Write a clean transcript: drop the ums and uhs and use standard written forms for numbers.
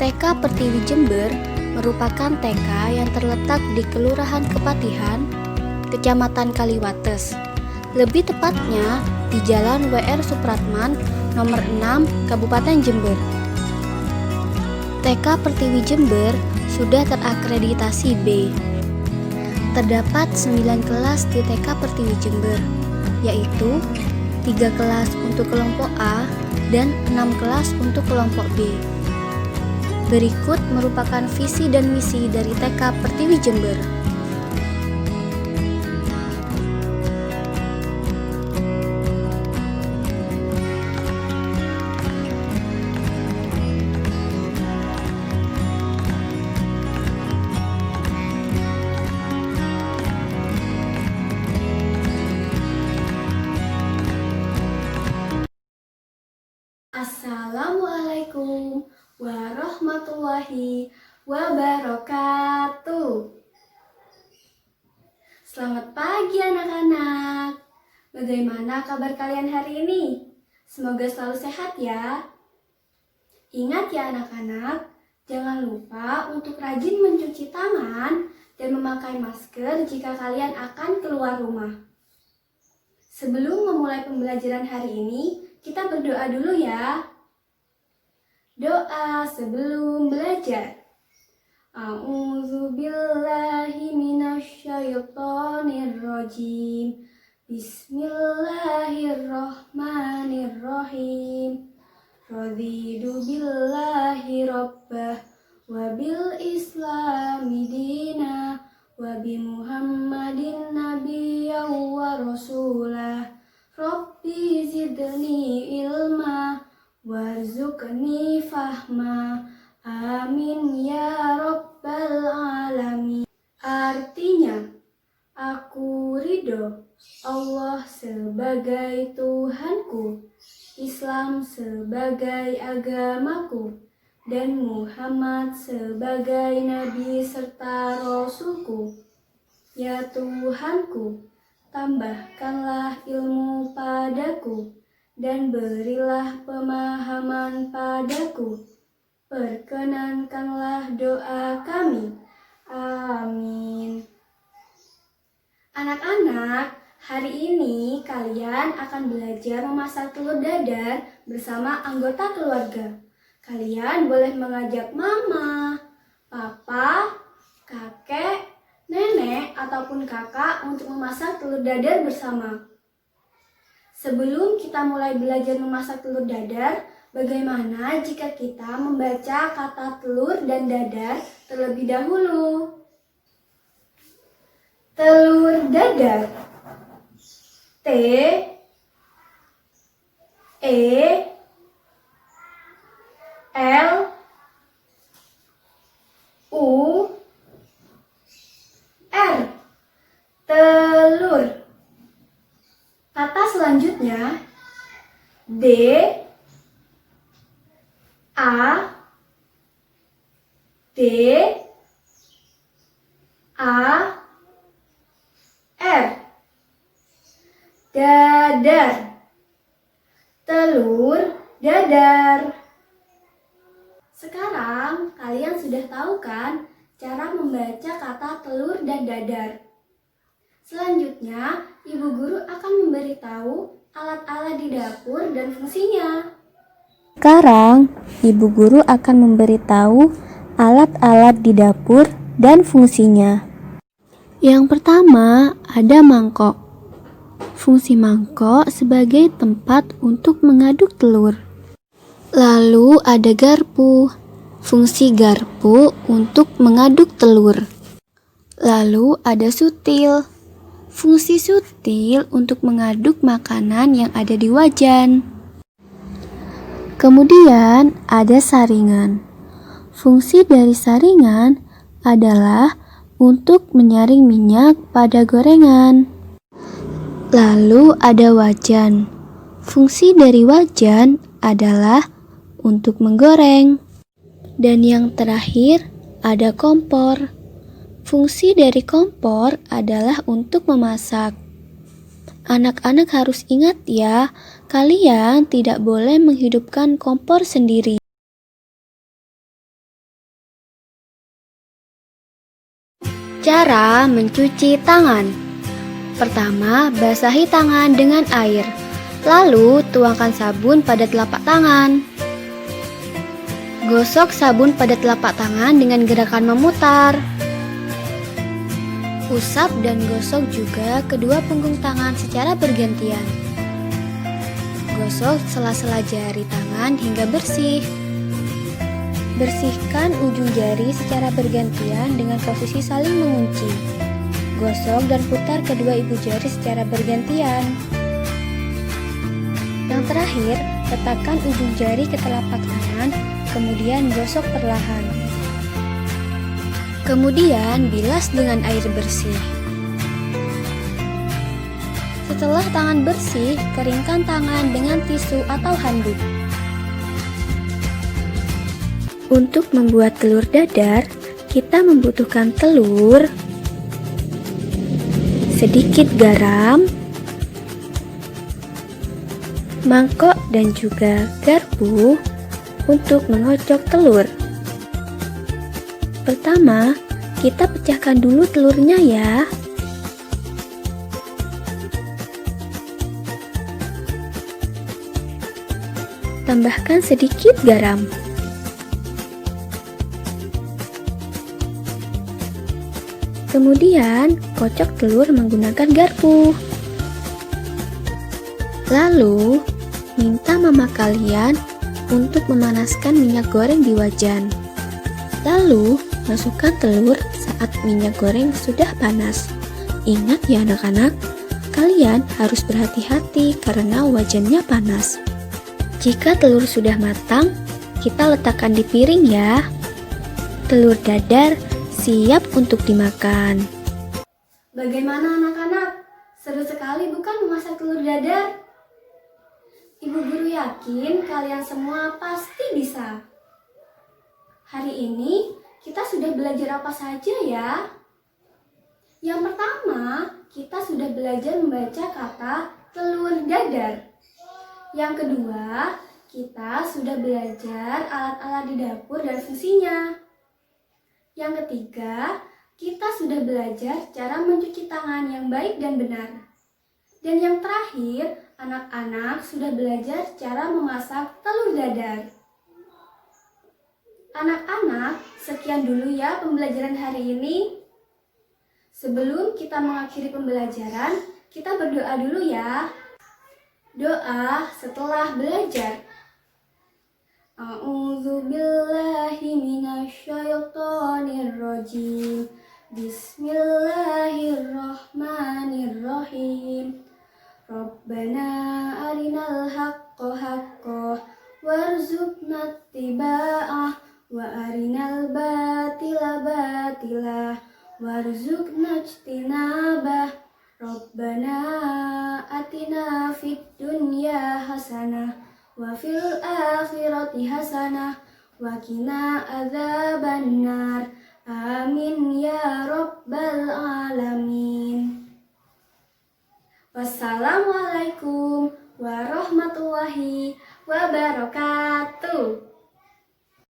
TK Pertiwi Jember merupakan TK yang terletak di Kelurahan Kepatihan, Kecamatan Kaliwates. Lebih tepatnya di Jalan W.R. Supratman, nomor 6, Kabupaten Jember. TK Pertiwi Jember sudah terakreditasi B. Terdapat 9 kelas di TK Pertiwi Jember, yaitu 3 kelas untuk kelompok A dan 6 kelas untuk kelompok B. Berikut merupakan visi dan misi dari TK Pertiwi Jember. Assalamualaikum warahmatullahi wabarakatuh. Selamat pagi anak-anak. Bagaimana kabar kalian hari ini? Semoga selalu sehat ya. Ingat ya anak-anak, jangan lupa untuk rajin mencuci tangan dan memakai masker jika kalian akan keluar rumah. Sebelum memulai pembelajaran hari ini, kita berdoa dulu ya. Doa sebelum belajar. A'udzubillahi minasyaitonirrajim. Bismillahirrahmanirrahim. Raditu billahi rabbah wa bil islami dina wa bi Muhammadin nabiyyan wa rasulah. Rabbi zidni ilma warzuqni fahma. Amin ya rabbal alamin. Artinya, aku ridho Allah sebagai Tuhanku, Islam sebagai agamaku, dan Muhammad sebagai Nabi serta Rasulku. Ya Tuhanku, tambahkanlah ilmu padaku dan berilah pemahaman padaku. Perkenankanlah doa kami. Amin. Anak-anak, hari ini kalian akan belajar memasak telur dadar bersama anggota keluarga. Kalian boleh mengajak mama, papa, kakek, nenek, ataupun kakak untuk memasak telur dadar bersama. Sebelum kita mulai belajar memasak telur dadar, bagaimana jika kita membaca kata telur dan dadar terlebih dahulu? Telur dadar. T E L U R. Telur. Kata selanjutnya D A D A R. Dadar. Telur dadar. Sekarang kalian sudah tahu kan cara membaca kata telur dan dadar. Selanjutnya, Ibu Guru akan memberitahu alat-alat di dapur dan fungsinya. Sekarang, Ibu Guru akan memberitahu alat-alat di dapur dan fungsinya. Yang pertama, ada mangkok. Fungsi mangkok sebagai tempat untuk mengaduk telur. Lalu ada garpu. Fungsi garpu untuk mengaduk telur. Lalu ada sutil. Fungsi sutil untuk mengaduk makanan yang ada di wajan. Kemudian ada saringan. Fungsi dari saringan adalah untuk menyaring minyak pada gorengan. Lalu ada wajan. Fungsi dari wajan adalah untuk menggoreng. Dan yang terakhir ada kompor. Fungsi dari kompor adalah untuk memasak. Anak-anak harus ingat ya, kalian tidak boleh menghidupkan kompor sendiri. Cara mencuci tangan. Pertama, basahi tangan dengan air. Lalu, tuangkan sabun pada telapak tangan. Gosok sabun pada telapak tangan dengan gerakan memutar. Usap dan gosok juga kedua punggung tangan secara bergantian. Gosok sela-sela jari tangan hingga bersih. Bersihkan ujung jari secara bergantian dengan posisi saling mengunci. Gosok dan putar kedua ibu jari secara bergantian. Yang terakhir, letakkan ujung jari ke telapak tangan, kemudian gosok perlahan. Kemudian bilas dengan air bersih. Setelah tangan bersih, keringkan tangan dengan tisu atau handuk. Untuk membuat telur dadar, kita membutuhkan telur, sedikit garam, mangkok dan juga garpu untuk mengocok telur. Pertama, kita pecahkan dulu telurnya ya. Tambahkan sedikit garam. Kemudian, kocok telur menggunakan garpu. Lalu, minta mama kalian untuk memanaskan minyak goreng di wajan. Lalu, masukkan telur saat minyak goreng sudah panas. Ingat ya anak-anak, kalian harus berhati-hati karena wajannya panas. Jika telur sudah matang, kita letakkan di piring ya. Telur dadar siap untuk dimakan. Bagaimana anak-anak? Seru sekali bukan memasak telur dadar? Ibu guru yakin kalian semua pasti bisa. Hari ini kita sudah belajar apa saja ya? Yang pertama, kita sudah belajar membaca kata telur dadar. Yang kedua, kita sudah belajar alat-alat di dapur dan fungsinya. Yang ketiga, kita sudah belajar cara mencuci tangan yang baik dan benar. Dan yang terakhir, anak-anak sudah belajar cara memasak telur dadar. Anak-anak, sekian dulu ya pembelajaran hari ini. Sebelum kita mengakhiri pembelajaran, kita berdoa dulu ya. Doa setelah belajar. A'udzu billahi minasyaitonir rajim. Bismillahirrahmanirrahim. Rabbana arinal haqqo haqqo warzuqna ittiba'ah wa arinal batila batila warzuqna ijtinabah. Rabbana atina fid dunya hasanah wa fil akhirati hasanah wa qina adzabannar. Amin ya rabbal alamin. Wassalamualaikum warahmatullahi wabarakatuh.